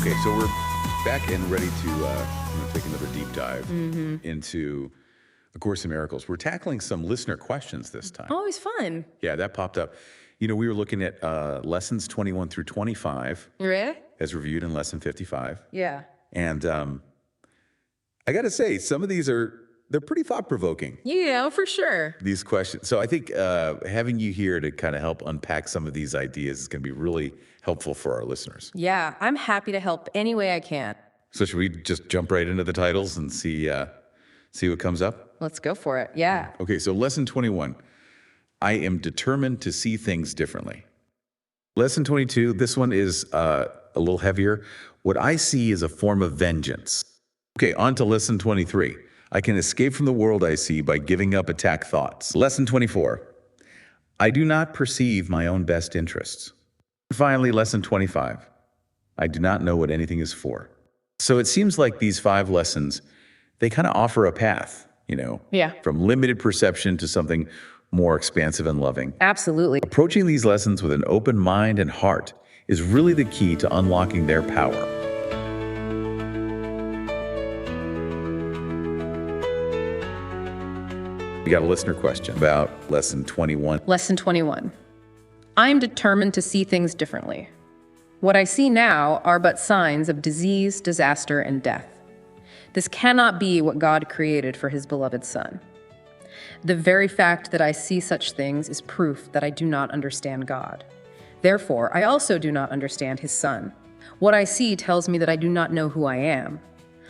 Okay, so we're back and ready to take another deep dive into A Course in Miracles. We're tackling some listener questions this time. Always fun. Yeah, that popped up. We were looking at lessons 21 through 25 Really? as reviewed in lesson 55. Yeah. And I got to say, some of these they're pretty thought-provoking, Yeah, for sure. these questions. So I think having you here to kind of help unpack some of these ideas is going to be really helpful for our listeners. Yeah, I'm happy to help any way I can. So should we just jump right into the titles and see what comes up? Let's go for it. Yeah. Okay, so lesson 21, I am determined to see things differently. Lesson 22, this one is a little heavier. What I see is a form of vengeance. Okay, on to lesson 23. I can escape from the world I see by giving up attack thoughts. Lesson 24, I do not perceive my own best interests. Finally, lesson 25, I do not know what anything is for. So it seems like these 5 lessons, they kind of offer a path, Yeah. from limited perception to something more expansive and loving. Absolutely. Approaching these lessons with an open mind and heart is really the key to unlocking their power. We got a listener question about lesson 21. Lesson 21. I am determined to see things differently. What I see now are but signs of disease, disaster, and death. This cannot be what God created for his beloved Son. The very fact that I see such things is proof that I do not understand God. Therefore, I also do not understand his Son. What I see tells me that I do not know who I am.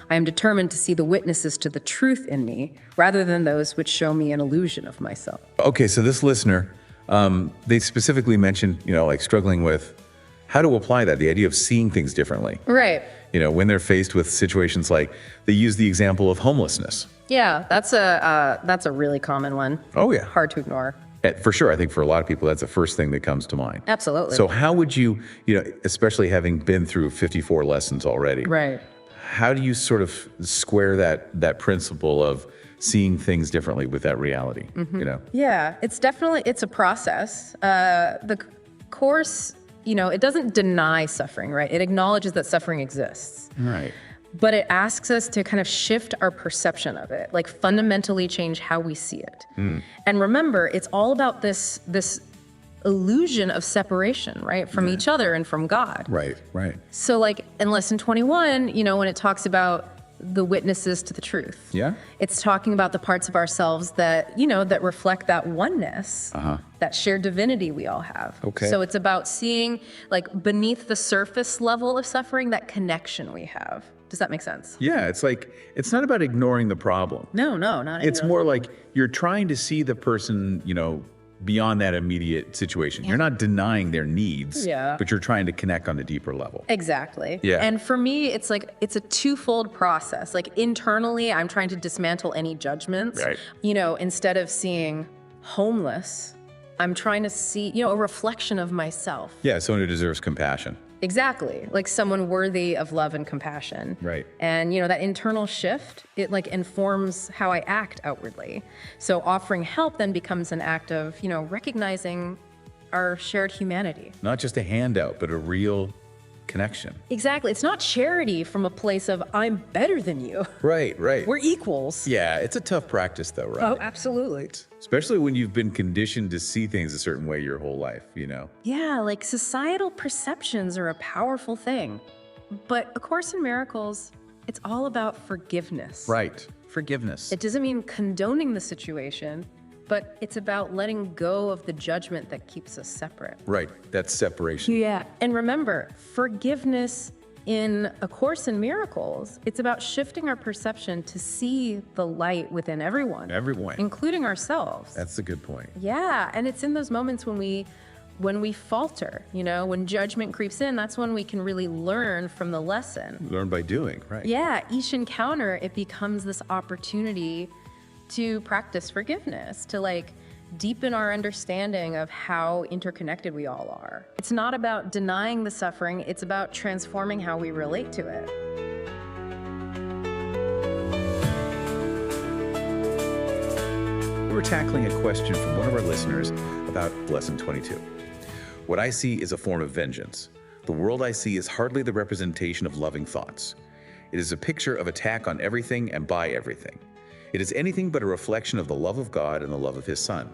I am determined to see the witnesses to the truth in me rather than those which show me an illusion of myself. Okay, so this listener, they specifically mentioned, struggling with how to apply that, the idea of seeing things differently. Right. When they're faced with situations like, they use the example of homelessness. Yeah, that's a really common one. Oh, yeah. Hard to ignore. For sure. I think for a lot of people, that's the first thing that comes to mind. Absolutely. So how would you, especially having been through 54 lessons already, Right. how do you sort of square that principle of seeing things differently with that reality? Yeah, it's a process. The course, it doesn't deny suffering, right? It acknowledges that suffering exists. Right. But it asks us to kind of shift our perception of it, like fundamentally change how we see it. And remember, it's all about this illusion of separation, right? From each other and from God. Right. So like in lesson 21, when it talks about the witnesses to the truth. Yeah. It's talking about the parts of ourselves that, that reflect that oneness, that shared divinity we all have. Okay. So it's about seeing like beneath the surface level of suffering, that connection we have. Does that make sense? Yeah, it's not about ignoring the problem. No, not It's more like you're trying to see the person, beyond that immediate situation. You're not denying their needs, but you're trying to connect on a deeper level. Exactly. Yeah. And for me, it's a twofold process. Like internally, I'm trying to dismantle any judgments. Right. Instead of seeing homeless, I'm trying to see, a reflection of myself. Yeah, someone who deserves compassion. Exactly. Like someone worthy of love and compassion. Right. And, that internal shift, it like informs how I act outwardly. So offering help then becomes an act of, recognizing our shared humanity. Not just a handout, but a real connection. Exactly. It's not charity from a place of I'm better than you. Right. We're equals. Yeah, it's a tough practice though, right? Oh, absolutely. Especially when you've been conditioned to see things a certain way your whole life, Yeah, like societal perceptions are a powerful thing. But A Course in Miracles, it's all about forgiveness. Right. Forgiveness. It doesn't mean condoning the situation, but it's about letting go of the judgment that keeps us separate. Right. That's separation. Yeah. And remember, forgiveness in A Course in Miracles, it's about shifting our perception to see the light within everyone. Everyone. Including ourselves. That's a good point. Yeah. And it's in those moments when we falter, when judgment creeps in, that's when we can really learn from the lesson. Learn by doing, right? Yeah. Each encounter, it becomes this opportunity to practice forgiveness, to deepen our understanding of how interconnected we all are. It's not about denying the suffering, it's about transforming how we relate to it. We're tackling a question from one of our listeners about lesson 22. What I see is a form of vengeance. The world I see is hardly the representation of loving thoughts. It is a picture of attack on everything and by everything. It is anything but a reflection of the love of God and the love of His Son.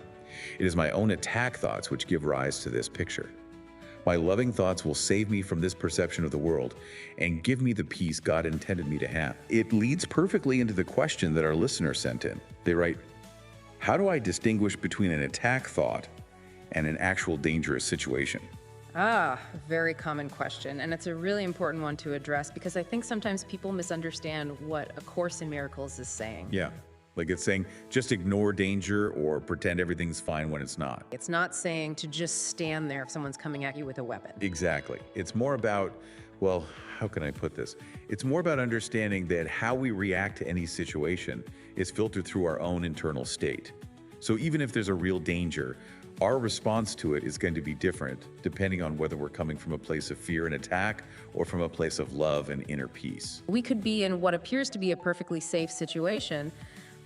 It is my own attack thoughts which give rise to this picture. My loving thoughts will save me from this perception of the world and give me the peace God intended me to have. It leads perfectly into the question that our listener sent in. They write, how do I distinguish between an attack thought and an actual dangerous situation? Very common question. And it's a really important one to address because I think sometimes people misunderstand what A Course in Miracles is saying. Yeah, like it's saying just ignore danger or pretend everything's fine when it's not. It's not saying to just stand there if someone's coming at you with a weapon. Exactly. It's more about, well, how can I put this? It's more about understanding that how we react to any situation is filtered through our own internal state. So even if there's a real danger, our response to it is going to be different depending on whether we're coming from a place of fear and attack or from a place of love and inner peace. We could be in what appears to be a perfectly safe situation,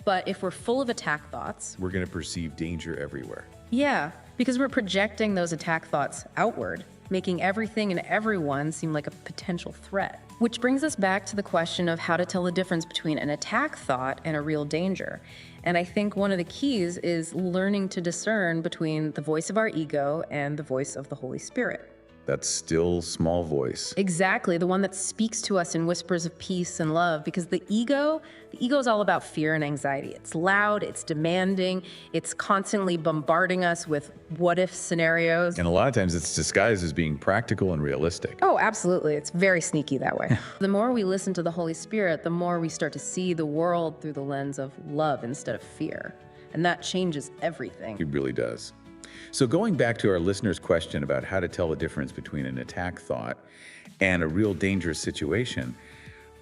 but if we're full of attack thoughts, we're going to perceive danger everywhere. Yeah, because we're projecting those attack thoughts outward, making everything and everyone seem like a potential threat. Which brings us back to the question of how to tell the difference between an attack thought and a real danger. And I think one of the keys is learning to discern between the voice of our ego and the voice of the Holy Spirit. That still small voice. Exactly, the one that speaks to us in whispers of peace and love, because the ego is all about fear and anxiety. It's loud, it's demanding, it's constantly bombarding us with what-if scenarios. And a lot of times it's disguised as being practical and realistic. Oh, absolutely. It's very sneaky that way. The more we listen to the Holy Spirit, the more we start to see the world through the lens of love instead of fear. And that changes everything. It really does. So going back to our listener's question about how to tell the difference between an attack thought and a real dangerous situation,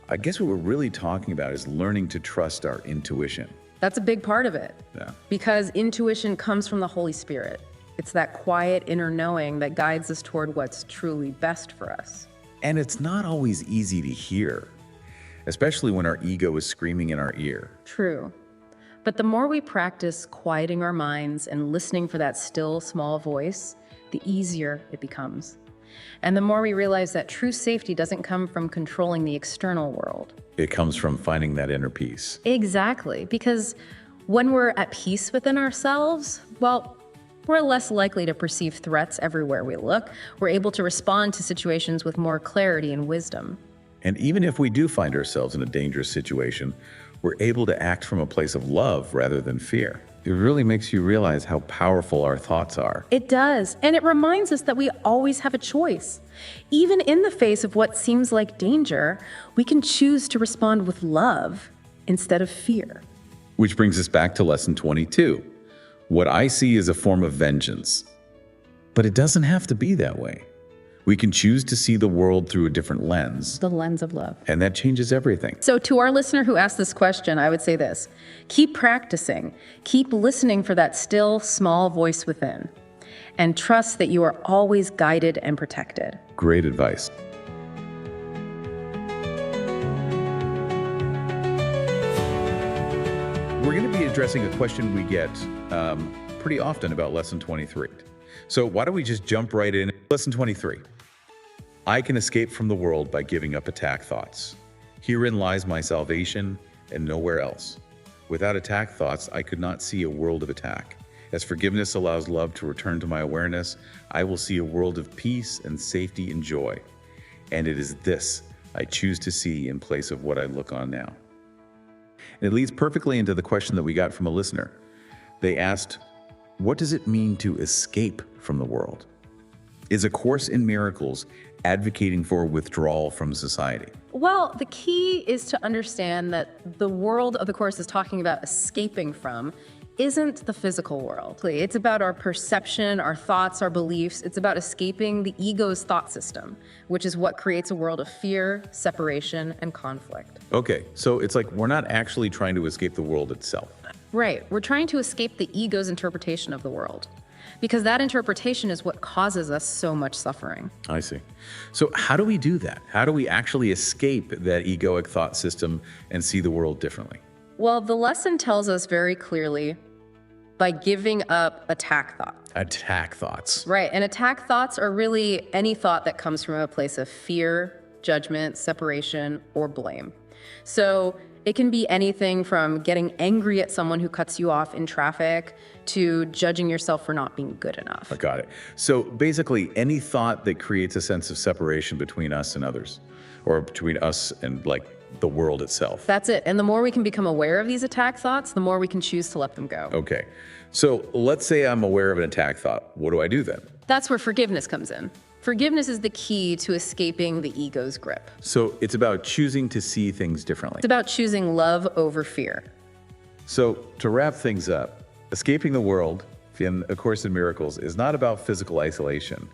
I guess what we're really talking about is learning to trust our intuition. That's a big part of it. Yeah. Because intuition comes from the Holy Spirit. It's that quiet inner knowing that guides us toward what's truly best for us. And it's not always easy to hear, especially when our ego is screaming in our ear. True. But the more we practice quieting our minds and listening for that still, small voice, the easier it becomes. And the more we realize that true safety doesn't come from controlling the external world. It comes from finding that inner peace. Exactly, because when we're at peace within ourselves, well, we're less likely to perceive threats everywhere we look. We're able to respond to situations with more clarity and wisdom. And even if we do find ourselves in a dangerous situation, we're able to act from a place of love rather than fear. It really makes you realize how powerful our thoughts are. It does, and it reminds us that we always have a choice. Even in the face of what seems like danger, we can choose to respond with love instead of fear. Which brings us back to lesson 22. What I see is a form of vengeance. But it doesn't have to be that way. We can choose to see the world through a different lens. The lens of love. And that changes everything. So to our listener who asked this question, I would say this. Keep practicing. Keep listening for that still, small voice within. And trust that you are always guided and protected. Great advice. We're going to be addressing a question we get pretty often about lesson 23. So why don't we just jump right in? Lesson 23. I can escape from the world by giving up attack thoughts. Herein lies my salvation and nowhere else. Without attack thoughts, I could not see a world of attack. As forgiveness allows love to return to my awareness, I will see a world of peace and safety and joy. And it is this I choose to see in place of what I look on now. And it leads perfectly into the question that we got from a listener. They asked, what does it mean to escape from the world? Is A Course in Miracles advocating for withdrawal from society? Well, the key is to understand that the world of the Course is talking about escaping from isn't the physical world. It's about our perception, our thoughts, our beliefs. It's about escaping the ego's thought system, which is what creates a world of fear, separation, and conflict. Okay, so it's like we're not actually trying to escape the world itself. Right, we're trying to escape the ego's interpretation of the world, because that interpretation is what causes us so much suffering. I see. So how do we do that? How do we actually escape that egoic thought system and see the world differently? Well, the lesson tells us very clearly, by giving up attack thoughts. Attack thoughts. Right. And attack thoughts are really any thought that comes from a place of fear, judgment, separation, or blame. So it can be anything from getting angry at someone who cuts you off in traffic to judging yourself for not being good enough. I got it. So basically, any thought that creates a sense of separation between us and others, or between us and like the world itself. That's it. And the more we can become aware of these attack thoughts, the more we can choose to let them go. Okay. So let's say I'm aware of an attack thought. What do I do then? That's where forgiveness comes in. Forgiveness is the key to escaping the ego's grip. So it's about choosing to see things differently. It's about choosing love over fear. So to wrap things up, escaping the world in A Course in Miracles is not about physical isolation.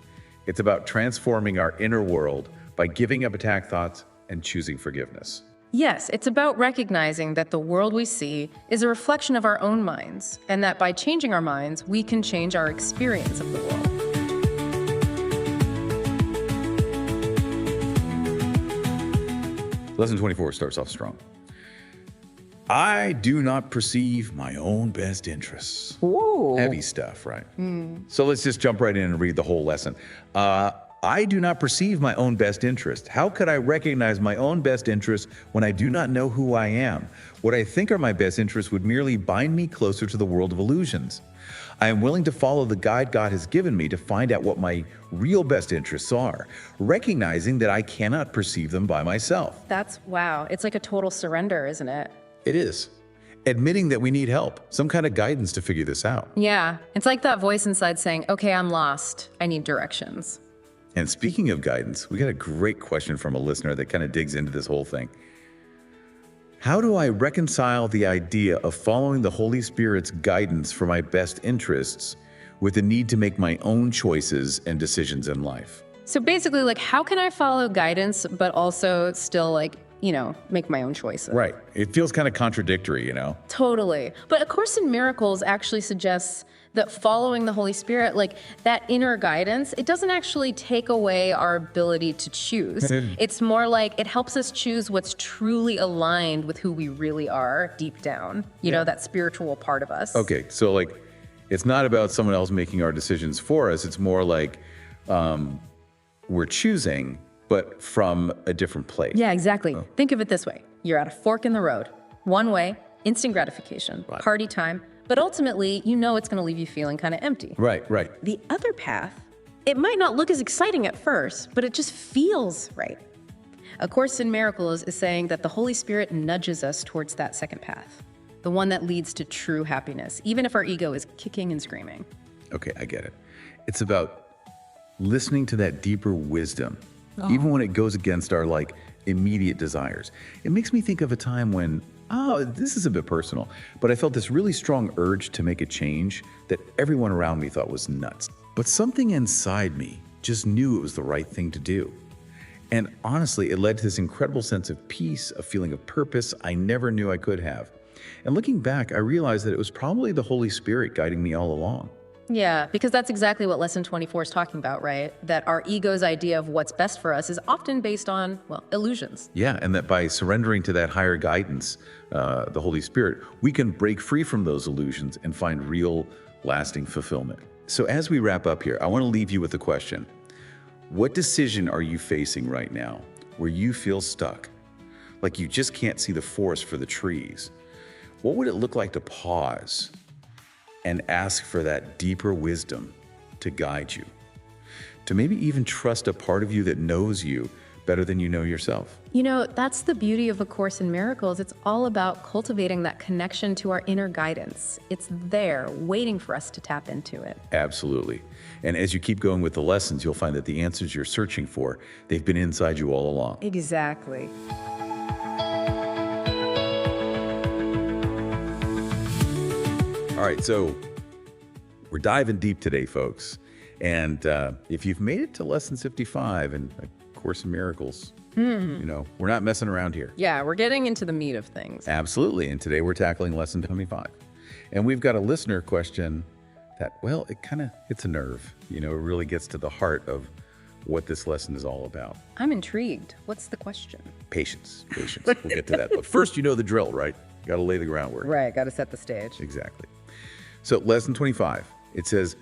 It's about transforming our inner world by giving up attack thoughts and choosing forgiveness. Yes, it's about recognizing that the world we see is a reflection of our own minds, and that by changing our minds, we can change our experience of the world. Lesson 24 starts off strong. I do not perceive my own best interests. Whoa. Heavy stuff, right? So let's just jump right in and read the whole lesson. I do not perceive my own best interest. How could I recognize my own best interest when I do not know who I am? What I think are my best interests would merely bind me closer to the world of illusions. I am willing to follow the guide God has given me to find out what my real best interests are, recognizing that I cannot perceive them by myself. Wow. It's like a total surrender, isn't it? It is. Admitting that we need help, some kind of guidance to figure this out. Yeah. It's like that voice inside saying, okay, I'm lost. I need directions. And speaking of guidance, we got a great question from a listener that kind of digs into this whole thing. How do I reconcile the idea of following the Holy Spirit's guidance for my best interests with the need to make my own choices and decisions in life? So basically, like, how can I follow guidance, but also still, like, make my own choices? Right. It feels kind of contradictory, Totally. But A Course in Miracles actually suggests that following the Holy Spirit, like that inner guidance, it doesn't actually take away our ability to choose. It's more like it helps us choose what's truly aligned with who we really are deep down, that spiritual part of us. Okay, so like, it's not about someone else making our decisions for us. It's more like we're choosing, but from a different place. Yeah, exactly. Think of it this way. You're at a fork in the road. One way, instant gratification, party time, but ultimately, it's going to leave you feeling kind of empty. Right. The other path, it might not look as exciting at first, but it just feels right. A Course in Miracles is saying that the Holy Spirit nudges us towards that second path, the one that leads to true happiness, even if our ego is kicking and screaming. Okay, I get it. It's about listening to that deeper wisdom, even when it goes against our immediate desires. It makes me think of a time when, this is a bit personal, but I felt this really strong urge to make a change that everyone around me thought was nuts. But something inside me just knew it was the right thing to do. And honestly, it led to this incredible sense of peace, a feeling of purpose I never knew I could have. And looking back, I realized that it was probably the Holy Spirit guiding me all along. Yeah, because that's exactly what Lesson 24 is talking about, right? That our ego's idea of what's best for us is often based on, illusions. Yeah, and that by surrendering to that higher guidance, the Holy Spirit, we can break free from those illusions and find real, lasting fulfillment. So as we wrap up here, I want to leave you with a question. What decision are you facing right now where you feel stuck? Like you just can't see the forest for the trees? What would it look like to pause and ask for that deeper wisdom to guide you, to maybe even trust a part of you that knows you better than you know yourself? That's the beauty of A Course in Miracles. It's all about cultivating that connection to our inner guidance. It's there, waiting for us to tap into it. Absolutely. And as you keep going with the lessons, you'll find that the answers you're searching for, they've been inside you all along. Exactly. All right, so we're diving deep today, folks. And if you've made it to Lesson 55 in A Course in Miracles, we're not messing around here. Yeah, we're getting into the meat of things. Absolutely. And today we're tackling Lesson 25. And we've got a listener question that, it kind of hits a nerve. It really gets to the heart of what this lesson is all about. I'm intrigued. What's the question? Patience. We'll get to that. But first, the drill, right? You got to lay the groundwork. Right, got to set the stage. Exactly. So lesson 25, it says,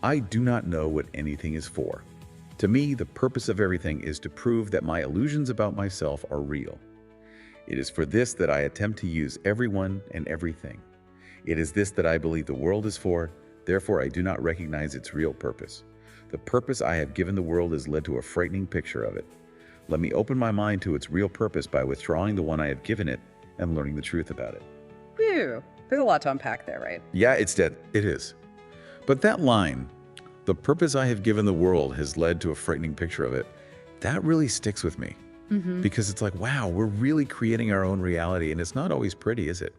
I do not know what anything is for. To me, the purpose of everything is to prove that my illusions about myself are real. It is for this that I attempt to use everyone and everything. It is this that I believe the world is for, therefore I do not recognize its real purpose. The purpose I have given the world has led to a frightening picture of it. Let me open my mind to its real purpose by withdrawing the one I have given it and learning the truth about it. Whew. There's a lot to unpack there, right? Yeah, it is. But that line, the purpose I have given the world has led to a frightening picture of it, that really sticks with me. Because it's like, wow, we're really creating our own reality, and it's not always pretty, is it?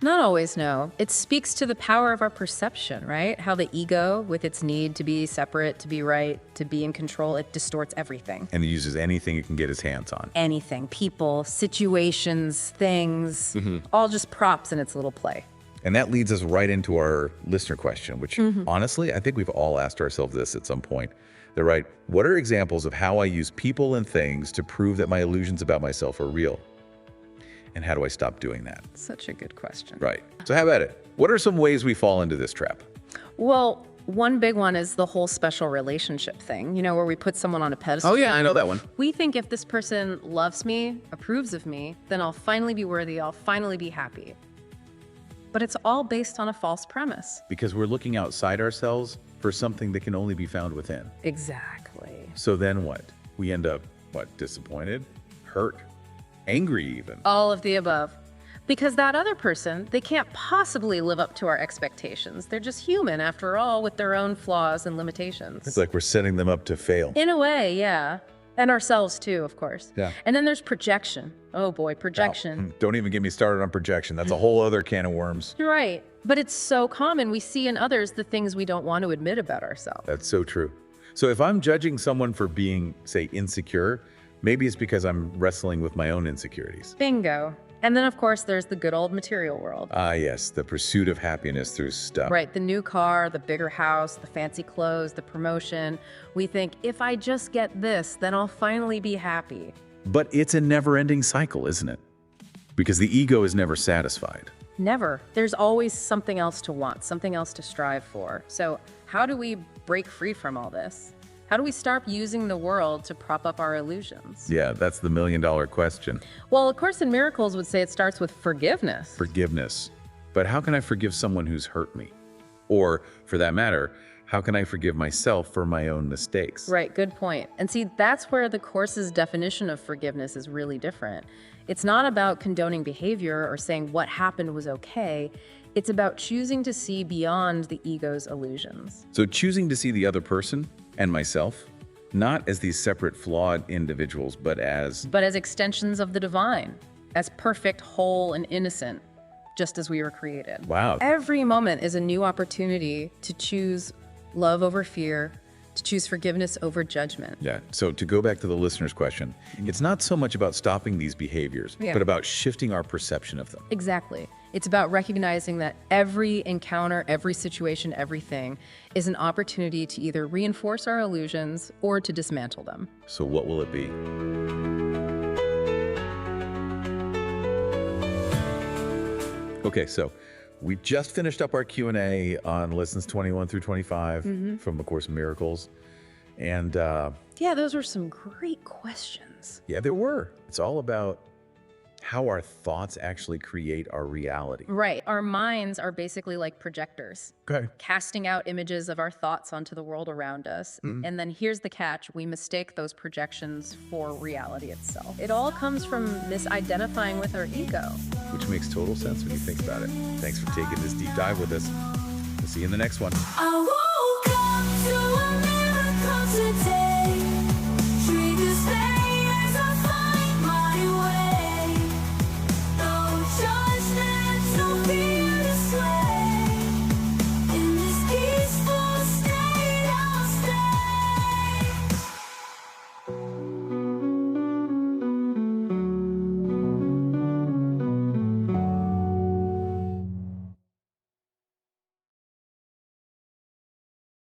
Not always, no. It speaks to the power of our perception, right? How the ego, with its need to be separate, to be right, to be in control, it distorts everything. And it uses anything it can get its hands on. Anything, people, situations, things, all just props in its little play. And that leads us right into our listener question, which honestly, I think we've all asked ourselves this at some point. They're right. What are examples of how I use people and things to prove that my illusions about myself are real? And how do I stop doing that? Such a good question. Right. So how about it? What are some ways we fall into this trap? Well, one big one is the whole special relationship thing, where we put someone on a pedestal. Oh yeah, I know that one. We think if this person loves me, approves of me, then I'll finally be worthy, I'll finally be happy. But it's all based on a false premise. Because we're looking outside ourselves for something that can only be found within. Exactly. So then what? We end up, disappointed, hurt, angry even. All of the above. Because that other person, they can't possibly live up to our expectations. They're just human, after all, with their own flaws and limitations. It's like we're setting them up to fail. In a way, yeah. And ourselves too, of course. Yeah. And then there's projection. Oh boy, projection. Don't even get me started on projection. That's a whole other can of worms. You're right. But it's so common. We see in others the things we don't want to admit about ourselves. That's so true. So if I'm judging someone for being, say, insecure, maybe it's because I'm wrestling with my own insecurities. Bingo. And then, of course, there's the good old material world. Ah, yes, the pursuit of happiness through stuff. Right, the new car, the bigger house, the fancy clothes, the promotion. We think, if I just get this, then I'll finally be happy. But it's a never-ending cycle, isn't it? Because the ego is never satisfied. Never. There's always something else to want, something else to strive for. So how do we break free from all this? How do we start using the world to prop up our illusions? Yeah, that's the million-dollar question. Well, A Course in Miracles would say it starts with forgiveness. Forgiveness. But how can I forgive someone who's hurt me? Or, for that matter, how can I forgive myself for my own mistakes? Right, good point. And see, that's where the Course's definition of forgiveness is really different. It's not about condoning behavior or saying what happened was okay. It's about choosing to see beyond the ego's illusions. So choosing to see the other person and myself, not as these separate flawed individuals, but as extensions of the divine, as perfect, whole, and innocent, just as we were created. Wow. Every moment is a new opportunity to choose love over fear, to choose forgiveness over judgment. Yeah. So to go back to the listener's question, it's not so much about stopping these behaviors, but about shifting our perception of them. Exactly. It's about recognizing that every encounter, every situation, everything is an opportunity to either reinforce our illusions or to dismantle them. So what will it be? Okay, so we just finished up our Q&A on lessons 21 through 25 from A Course in Miracles. And yeah, those were some great questions. yeah, there were. It's all about how our thoughts actually create our reality. Right. Our minds are basically like projectors, Okay. casting out images of our thoughts onto the world around us. And then here's the catch. We mistake those projections for reality itself. It all comes from misidentifying with our ego. Which makes total sense when you think about it. Thanks for taking this deep dive with us. We'll see you in the next one. I woke up to